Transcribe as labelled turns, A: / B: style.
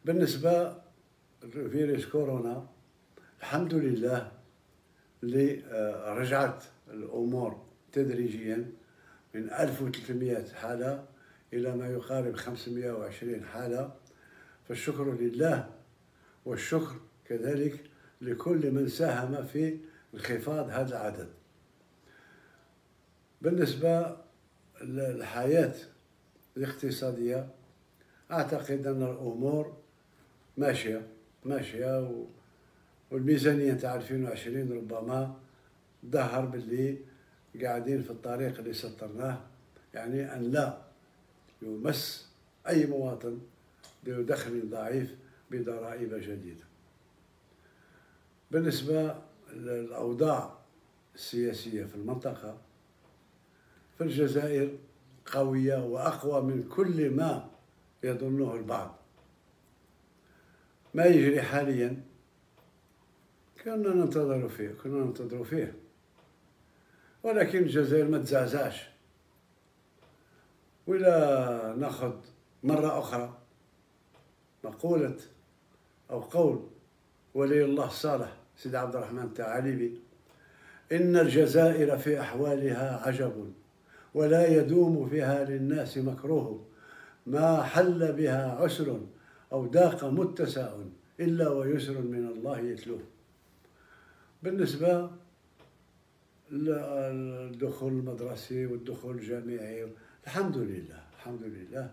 A: بالنسبة لفيروس كورونا، الحمد لله اللي رجعت الأمور تدريجيا من 1300 حالة إلى ما يقارب 520 حالة، فالشكر لله، والشكر كذلك لكل من ساهم في انخفاض هذا العدد. بالنسبة للحياة الاقتصادية، أعتقد أن الأمور ماشية والميزانية تاع 2020 ربما ظهر باللي قاعدين في الطريق اللي سطرناه، يعني أن لا يمس أي مواطن ذو دخل ضعيف بضرائب جديدة. بالنسبة للأوضاع السياسية في المنطقة، فالجزائر قوية وأقوى من كل ما يظنه البعض. ما يجري حاليا كنا ننتظر فيه، ولكن الجزائر ما تزعزعش. ولا ناخذ مرة أخرى مقولة أو قول ولي الله الصالح سيدي عبد الرحمن الثعالبي: إن الجزائر في أحوالها عجب، ولا يدوم فيها للناس مكروه، ما حل بها عسر أو ضاق متسع إلا ويسر من الله يتلوه. بالنسبة للدخول المدرسي والدخول الجامعي، الحمد لله